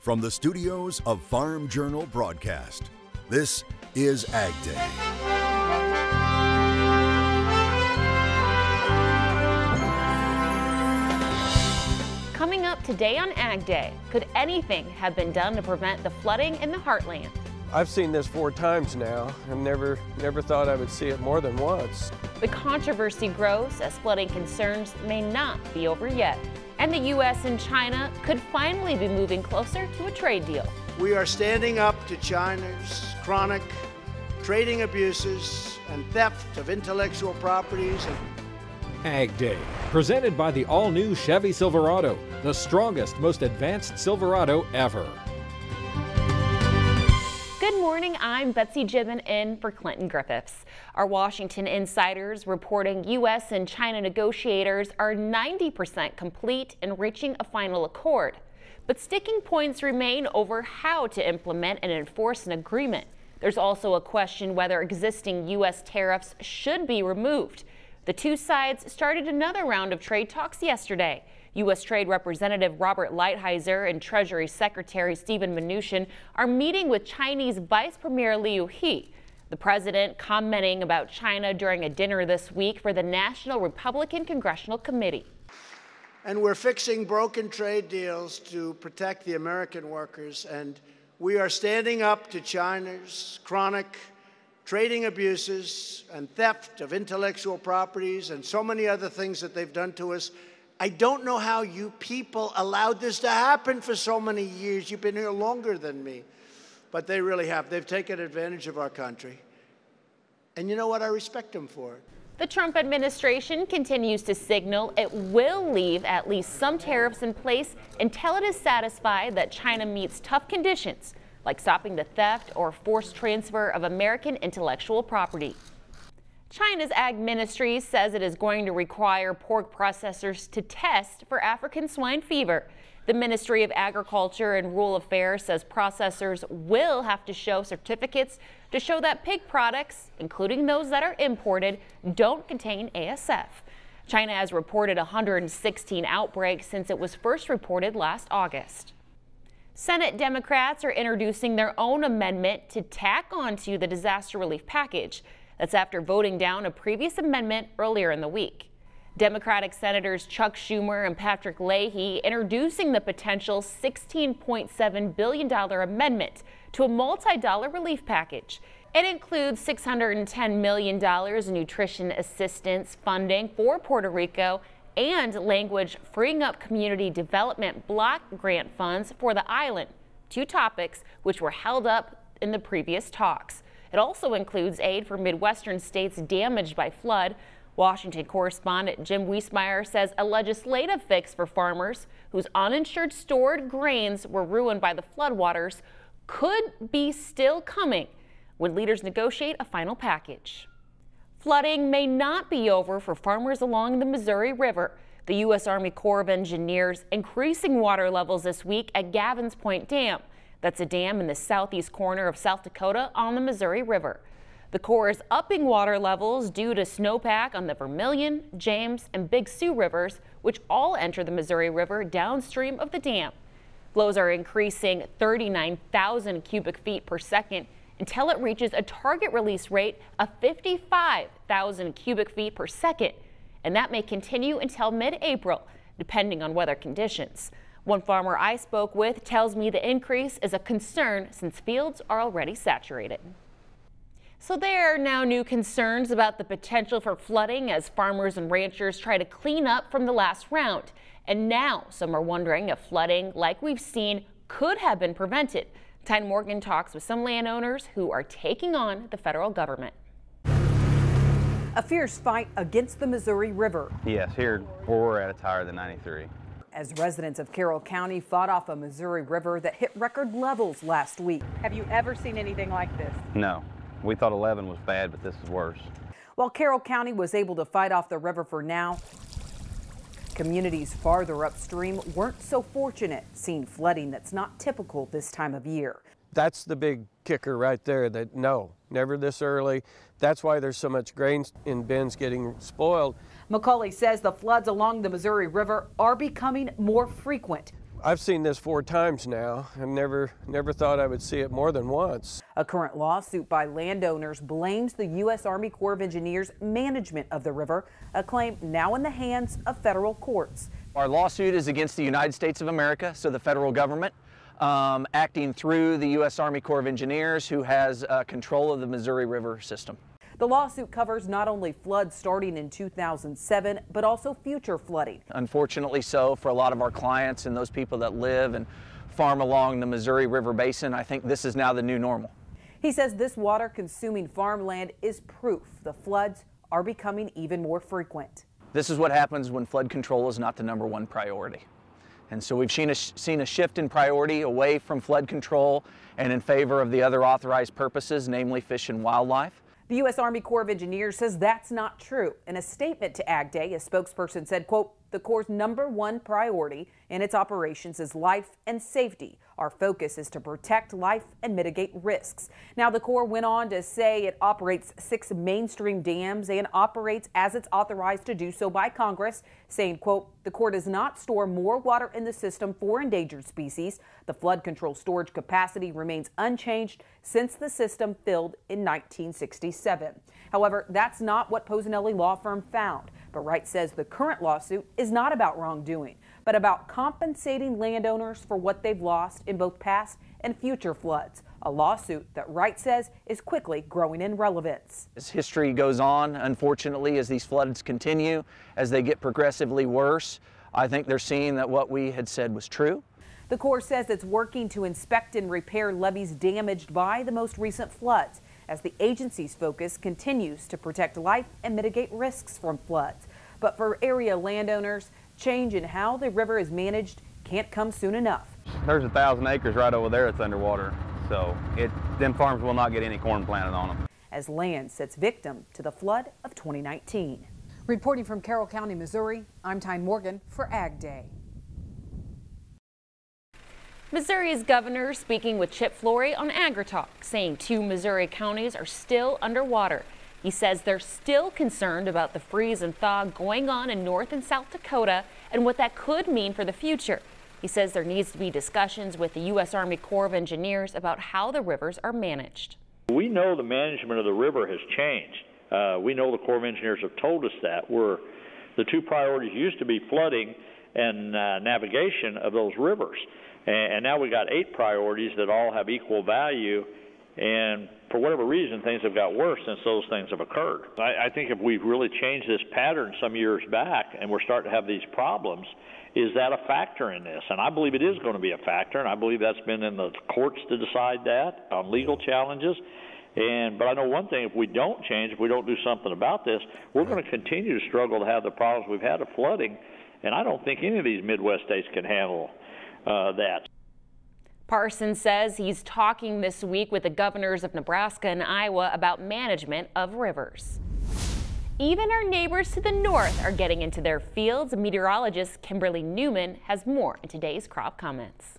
From the studios of Farm Journal Broadcast, this is AgDay. Coming up today on AgDay, could anything have been done to prevent the flooding in the heartland? I've seen this 4 times now and never thought I would see it more than once. The controversy grows as flooding concerns may not be over yet. And the U.S. and China could finally be moving closer to a trade deal. We are standing up to China's chronic trading abuses and theft of intellectual properties. AgDay, presented by the all-new Chevy Silverado, the strongest, most advanced Silverado ever. Good morning, I'm Betsy Gibbon in for Clinton Griffiths. Our Washington insiders reporting U.S. and China negotiators are 90% complete in reaching a final accord. But sticking points remain over how to implement and enforce an agreement. There's also a question whether existing U.S. tariffs should be removed. The two sides started another round of trade talks yesterday. U.S. Trade Representative Robert Lighthizer and Treasury Secretary Steven Mnuchin are meeting with Chinese Vice Premier Liu He. The president commenting about China during a dinner this week for the National Republican Congressional Committee. And we're fixing broken trade deals to protect the American workers, and we are standing up to China's chronic trading abuses and theft of intellectual properties and so many other things that they've done to us. I don't know how you people allowed this to happen for so many years. You've been here longer than me. But they really have. They've taken advantage of our country. And you know what? I respect them for it. The Trump administration continues to signal it will leave at least some tariffs in place until it is satisfied that China meets tough conditions, like stopping the theft or forced transfer of American intellectual property. China's Ag Ministry says it is going to require pork processors to test for African swine fever. The Ministry of Agriculture and Rural Affairs says processors will have to show certificates to show that pig products, including those that are imported, don't contain ASF. China has reported 116 outbreaks since it was first reported last August. Senate Democrats are introducing their own amendment to tack onto the disaster relief package. That's after voting down a previous amendment earlier in the week. Democratic Senators Chuck Schumer and Patrick Leahy introducing the potential $16.7 billion amendment to a multi-dollar relief package. It includes $610 million in nutrition assistance funding for Puerto Rico and language freeing up community development block grant funds for the island, 2 topics which were held up in the previous talks. It also includes aid for Midwestern states damaged by flood. Washington correspondent Jim Wiesmeyer says a legislative fix for farmers whose uninsured stored grains were ruined by the floodwaters could be still coming when leaders negotiate a final package. Flooding may not be over for farmers along the Missouri River. The U.S. Army Corps of Engineers increasing water levels this week at Gavins Point Dam. That's a dam in the southeast corner of South Dakota on the Missouri River. The Corps is upping water levels due to snowpack on the Vermilion, James, and Big Sioux rivers, which all enter the Missouri River downstream of the dam. Flows are increasing 39,000 cubic feet per second until it reaches a target release rate of 55,000 cubic feet per second. And that may continue until mid-April, depending on weather conditions. One farmer I spoke with tells me the increase is a concern since fields are already saturated. So there are now new concerns about the potential for flooding as farmers and ranchers try to clean up from the last round. And now some are wondering if flooding like we've seen could have been prevented. Tyne Morgan talks with some landowners who are taking on the federal government. A fierce fight against the Missouri River. Yes, here where we're at, it's higher than 93. As residents of Carroll County fought off a Missouri River that hit record levels last week. Have you ever seen anything like this? No. We thought 11 was bad, but this is worse. While Carroll County was able to fight off the river for now, communities farther upstream weren't so fortunate, seeing flooding that's not typical this time of year. That's the big kicker right there, that no, never this early. That's why there's so much grain in bins getting spoiled. McCauley says the floods along the Missouri River are becoming more frequent. I've seen this 4 times now and never thought I would see it more than once. A current lawsuit by landowners blames the U.S. Army Corps of Engineers' management of the river, a claim now in the hands of federal courts. Our lawsuit is against the United States of America, so the federal government, acting through the U.S. Army Corps of Engineers, who has control of the Missouri River system. The lawsuit covers not only floods starting in 2007, but also future flooding. Unfortunately so for a lot of our clients and those people that live and farm along the Missouri River Basin. I think this is now the new normal. He says this water-consuming farmland is proof the floods are becoming even more frequent. This is what happens when flood control is not the #1 priority. And so we've seen a shift in priority away from flood control and in favor of the other authorized purposes, namely fish and wildlife. The U.S. Army Corps of Engineers says that's not true. In a statement to AgDay, a spokesperson said, quote, "The Corps' #1 priority in its operations is life and safety. Our focus is to protect life and mitigate risks." Now, the Corps went on to say it operates 6 mainstream dams and operates as it's authorized to do so by Congress, saying, quote, "The Corps does not store more water in the system for endangered species. The flood control storage capacity remains unchanged since the system filled in 1967. However, that's not what Posinelli law firm found. But Wright says the current lawsuit is not about wrongdoing, but about compensating landowners for what they've lost in both past and future floods. A lawsuit that Wright says is quickly growing in relevance. As history goes on, unfortunately, as these floods continue, as they get progressively worse, I think they're seeing that what we had said was true. The Corps says it's working to inspect and repair levees damaged by the most recent floods, as the agency's focus continues to protect life and mitigate risks from floods. But for area landowners, change in how the river is managed can't come soon enough. There's 1,000 acres right over there that's underwater, so them farms will not get any corn planted on them. As land sits victim to the flood of 2019. Reporting from Carroll County, Missouri, I'm Tyne Morgan for AgDay. Missouri's governor speaking with Chip Flory on AgriTalk, saying 2 Missouri counties are still underwater. He says they're still concerned about the freeze and thaw going on in North and South Dakota and what that could mean for the future. He says there needs to be discussions with the U.S. Army Corps of Engineers about how the rivers are managed. We know the management of the river has changed. We know the Corps of Engineers have told us that. The 2 priorities used to be flooding and navigation of those rivers. And now we got 8 priorities that all have equal value, and for whatever reason, things have got worse since those things have occurred. I think if we've really changed this pattern some years back and we're starting to have these problems, is that a factor in this? And I believe it is going to be a factor, and I believe that's been in the courts to decide that on legal challenges. But I know one thing, if we don't change, if we don't do something about this, we're going to continue to struggle to have the problems we've had of flooding, and I don't think any of these Midwest states can handle that. Parsons says he's talking this week with the governors of Nebraska and Iowa about management of rivers. Even our neighbors to the north are getting into their fields. Meteorologist Kimberly Newman has more in today's crop comments.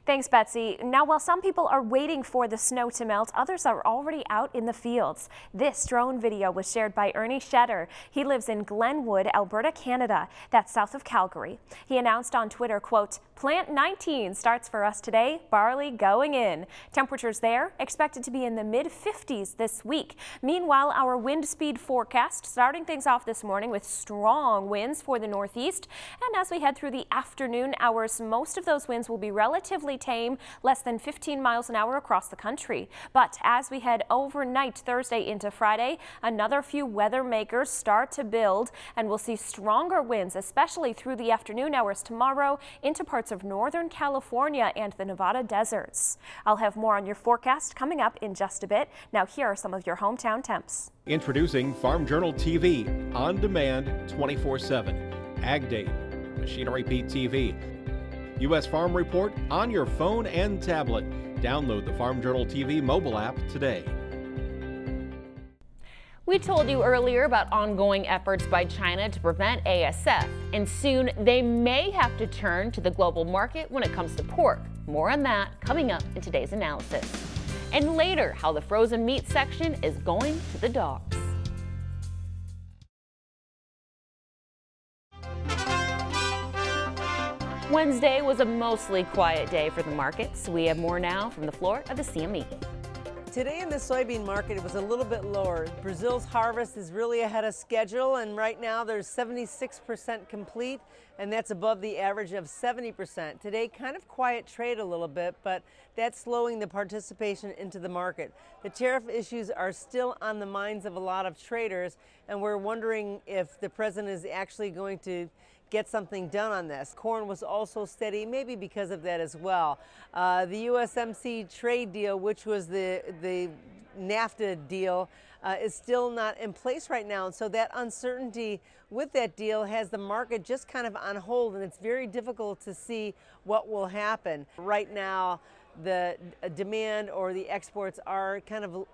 Thanks, Betsy. Now, while some people are waiting for the snow to melt, others are already out in the fields. This drone video was shared by Ernie Shetter. He lives in Glenwood, Alberta, Canada. That's south of Calgary. He announced on Twitter, quote, "Plant 19 starts for us today, barley going in." Temperatures there expected to be in the mid-50s this week. Meanwhile, our wind speed forecast starting things off this morning with strong winds for the northeast. And as we head through the afternoon hours, most of those winds will be relatively tame, less than 15 miles an hour across the country. But as we head overnight Thursday into Friday, another few weather makers start to build, and we'll see stronger winds, especially through the afternoon hours tomorrow into parts of Northern California and the Nevada deserts. I'll have more on your forecast coming up in just a bit. Now here are some of your hometown temps. Introducing Farm Journal TV, on demand 24/7. AgDay, Machinery Pete TV. U.S. Farm Report on your phone and tablet. Download the Farm Journal TV mobile app today. We told you earlier about ongoing efforts by China to prevent ASF, and soon they may have to turn to the global market when it comes to pork. More on that coming up in today's analysis. And later, how the frozen meat section is going to the dogs. Wednesday was a mostly quiet day for the markets. We have more now from the floor of the CME. Today in the soybean market, it was a little bit lower. Brazil's harvest is really ahead of schedule, and right now there's 76% complete, and that's above the average of 70%. Today, kind of quiet trade a little bit, but that's slowing the participation into the market. The tariff issues are still on the minds of a lot of traders, and we're wondering if the president is actually going to get something done on this. Corn was also steady, maybe because of that as well. The USMCA trade deal, which was the NAFTA deal, is still not in place right now. And so that uncertainty with that deal has the market just kind of on hold, and it's very difficult to see what will happen. Right now, the demand or the exports are kind of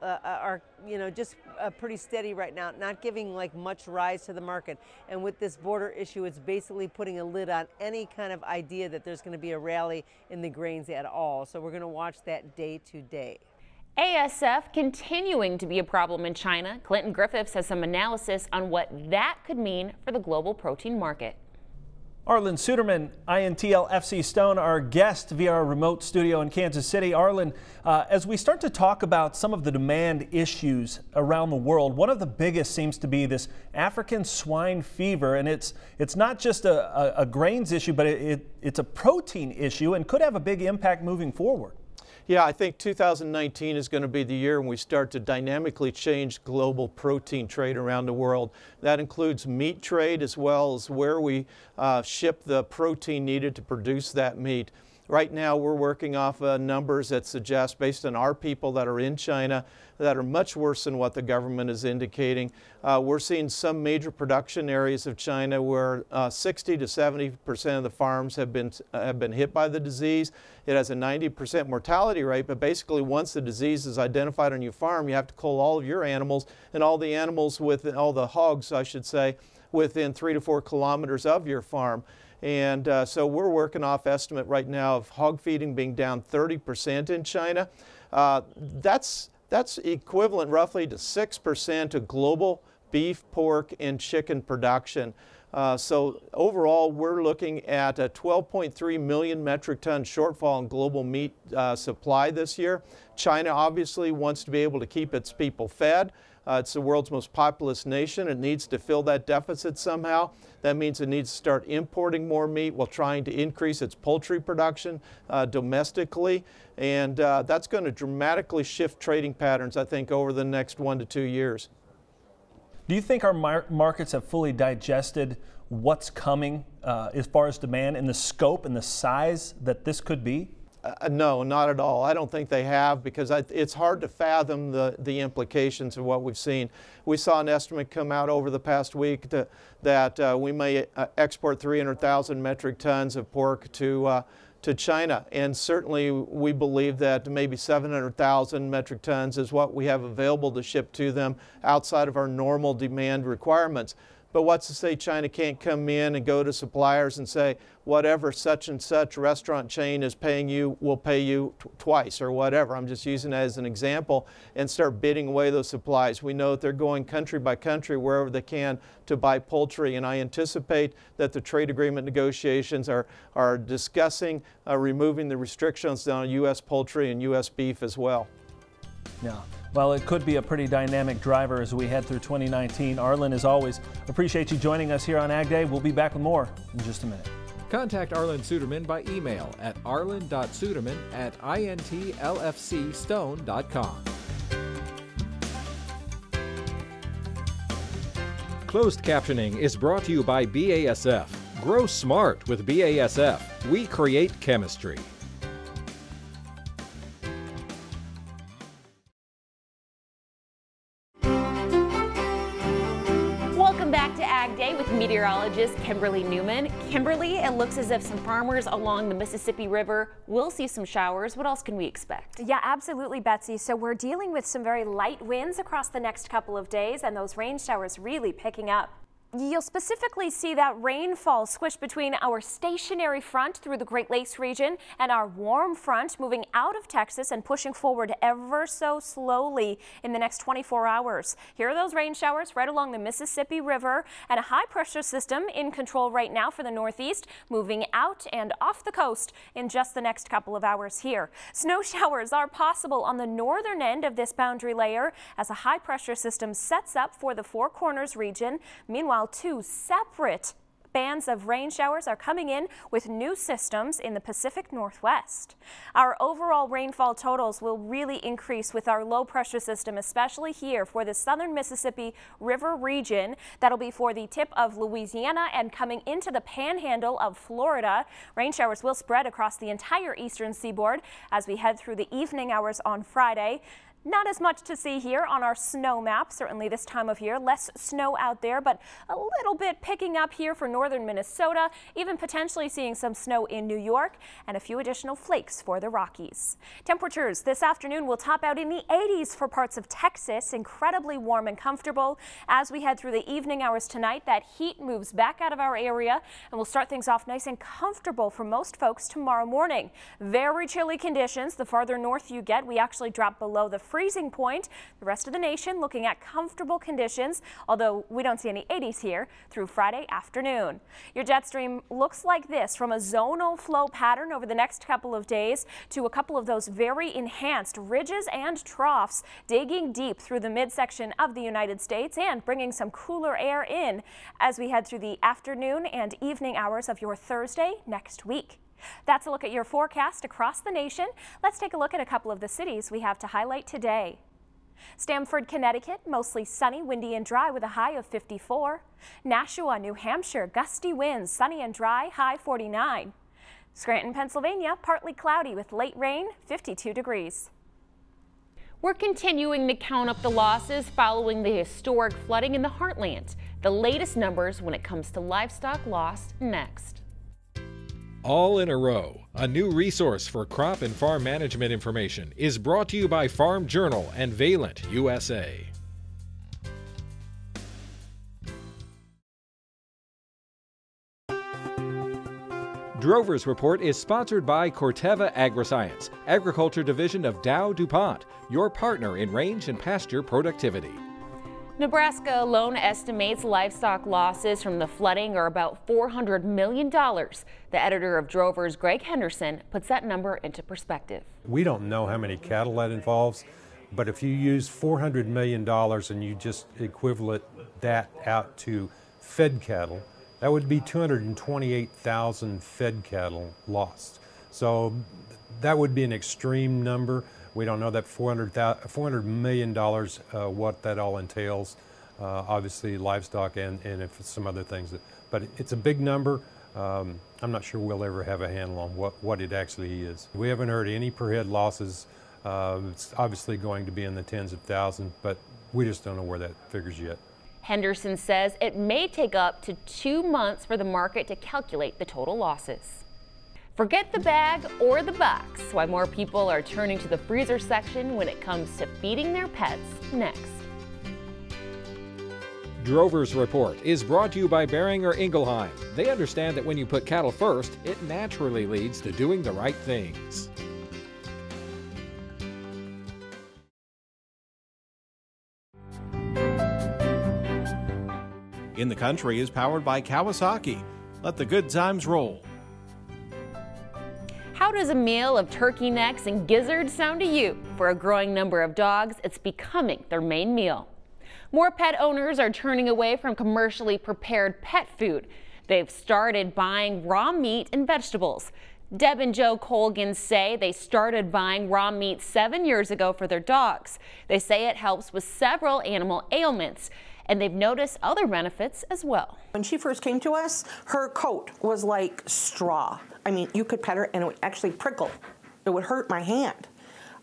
just pretty steady right now, not giving like much rise to the market. And with this border issue, it's basically putting a lid on any kind of idea that there's going to be a rally in the grains at all. So we're going to watch that day to day. ASF continuing to be a problem in China. Clinton Griffiths has some analysis on what that could mean for the global protein market. Arlen Suderman, INTL FC Stone, our guest via our remote studio in Kansas City. Arlen, as we start to talk about some of the demand issues around the world, one of the biggest seems to be this African swine fever, and it's not just a grains issue, but it's a protein issue and could have a big impact moving forward. Yeah, I think 2019 is going to be the year when we start to dynamically change global protein trade around the world. That includes meat trade as well as where we ship the protein needed to produce that meat. Right now, we're working off numbers that suggest, based on our people that are in China, that are much worse than what the government is indicating. We're seeing some major production areas of China where 60 to 70% of the farms have been hit by the disease. It has a 90% mortality rate, but basically once the disease is identified on your farm, you have to cull all of your animals and all the animals all the hogs, I should say, within 3 to 4 kilometers of your farm. And so we're working off estimate right now of hog feeding being down 30% in China. That's equivalent roughly to 6% of global beef, pork, and chicken production. So overall, we're looking at a 12.3 million metric ton shortfall in global meat supply this year. China obviously wants to be able to keep its people fed. It's the world's most populous nation. It needs to fill that deficit somehow. That means it needs to start importing more meat while trying to increase its poultry production domestically. And that's going to dramatically shift trading patterns, I think, over the next 1 to 2 years. Do you think our markets have fully digested what's coming as far as demand and the scope and the size that this could be? No, not at all. I don't think they have, because it's hard to fathom the implications of what we've seen. We saw an estimate come out over the past week that we may export 300,000 metric tons of pork to China, and certainly we believe that maybe 700,000 metric tons is what we have available to ship to them outside of our normal demand requirements. But what's to say China can't come in and go to suppliers and say, whatever such and such restaurant chain is paying you, we'll pay you twice or whatever. I'm just using that as an example, and start bidding away those supplies. We know that they're going country by country wherever they can to buy poultry, and I anticipate that the trade agreement negotiations are discussing removing the restrictions on U.S. poultry and U.S. beef as well. Yeah. Well, it could be a pretty dynamic driver as we head through 2019. Arlen, as always, appreciate you joining us here on Ag Day. We'll be back with more in just a minute. Contact Arlen Suderman by email at arlen.suderman@intlfcstone.com. Closed captioning is brought to you by BASF. Grow smart with BASF. We create chemistry. Welcome back to Ag Day with meteorologist Kimberly Newman. Kimberly, it looks as if some farmers along the Mississippi River will see some showers. What else can we expect? Yeah, absolutely, Betsy. So we're dealing with some very light winds across the next couple of days, and those rain showers really picking up. You'll specifically see that rainfall squished between our stationary front through the Great Lakes region and our warm front moving out of Texas and pushing forward ever so slowly in the next 24 hours. Here are those rain showers right along the Mississippi River, and a high pressure system in control right now for the northeast, moving out and off the coast in just the next couple of hours here. Snow showers are possible on the northern end of this boundary layer as a high pressure system sets up for the Four Corners region. Meanwhile, two separate bands of rain showers are coming in with new systems in the Pacific Northwest. Our overall rainfall totals will really increase with our low pressure system, especially here for the southern Mississippi River region. That'll be for the tip of Louisiana and coming into the panhandle of Florida. Rain showers will spread across the entire eastern seaboard as we head through the evening hours on Friday. Not as much to see here on our snow map, certainly this time of year. Less snow out there, but a little bit picking up here for northern Minnesota, even potentially seeing some snow in New York and a few additional flakes for the Rockies. Temperatures this afternoon will top out in the 80s for parts of Texas, incredibly warm and comfortable. As we head through the evening hours tonight, that heat moves back out of our area and we'll start things off nice and comfortable for most folks tomorrow morning. Very chilly conditions. The farther north you get, we actually drop below the freezing point. The rest of the nation looking at comfortable conditions, although we don't see any 80s here through Friday afternoon. Your jet stream looks like this, from a zonal flow pattern over the next couple of days to a couple of those very enhanced ridges and troughs digging deep through the midsection of the United States and bringing some cooler air in as we head through the afternoon and evening hours of your Thursday next week. That's a look at your forecast across the nation. Let's take a look at a couple of the cities we have to highlight today. Stamford, Connecticut, mostly sunny, windy and dry with a high of 54. Nashua, New Hampshire, gusty winds, sunny and dry, high 49. Scranton, Pennsylvania, partly cloudy with late rain, 52 degrees. We're continuing to count up the losses following the historic flooding in the heartland. The latest numbers when it comes to livestock lost next. All in a Row, a new resource for crop and farm management information, is brought to you by Farm Journal and Valent USA. Drover's Report is sponsored by Corteva Agriscience, Agriculture Division of Dow DuPont, your partner in range and pasture productivity. Nebraska alone estimates livestock losses from the flooding are about $400 million. The editor of Drover's, Greg Henderson, puts that number into perspective. We don't know how many cattle that involves, but if you use $400 million and you just equivalent that out to fed cattle, that would be 228,000 fed cattle lost. So that would be an extreme number. We don't know that $400 million, what that all entails. Obviously livestock and if some other things. But it's a big number. I'm not sure we'll ever have a handle on what it actually is. We haven't heard any per head losses. It's obviously going to be in the tens of thousands, but we just don't know where that figures yet. Henderson says it may take up to 2 months for the market to calculate the total losses. Forget the bag or the box. Why more people are turning to the freezer section when it comes to feeding their pets next. Drover's Report is brought to you by Beringer Ingelheim. They understand that when you put cattle first, it naturally leads to doing the right things. In the Country is powered by Kawasaki. Let the good times roll. How does a meal of turkey necks and gizzards sound to you? For a growing number of dogs, it's becoming their main meal. More pet owners are turning away from commercially prepared pet food. They've started buying raw meat and vegetables. Deb and Joe Colgan say they started buying raw meat 7 years ago for their dogs. They say it helps with several animal ailments, and they've noticed other benefits as well. When she first came to us, her coat was like straw. I mean, you could pet her and it would actually prickle. It would hurt my hand.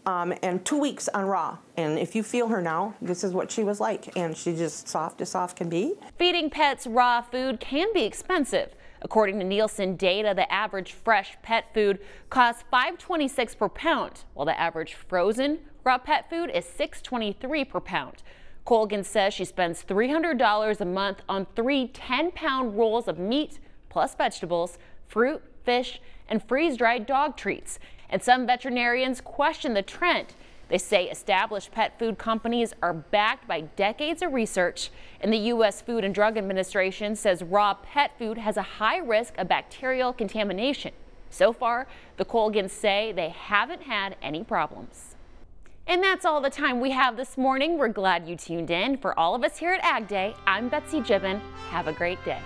And 2 weeks on raw. And if you feel her now, this is what she was like. And she's just soft as soft can be. Feeding pets raw food can be expensive. According to Nielsen data, the average fresh pet food costs $5.26 per pound, while the average frozen raw pet food is $6.23 per pound. Colgan says she spends $300 a month on 3 10-pound rolls of meat, plus vegetables, fruit, fish, and freeze-dried dog treats. And some veterinarians question the trend. They say established pet food companies are backed by decades of research, and the U.S. Food and Drug Administration says raw pet food has a high risk of bacterial contamination. So far, the Colgans say they haven't had any problems. And that's all the time we have this morning. We're glad you tuned in. For all of us here at AgDay, I'm Betsy Gibbon. Have a great day.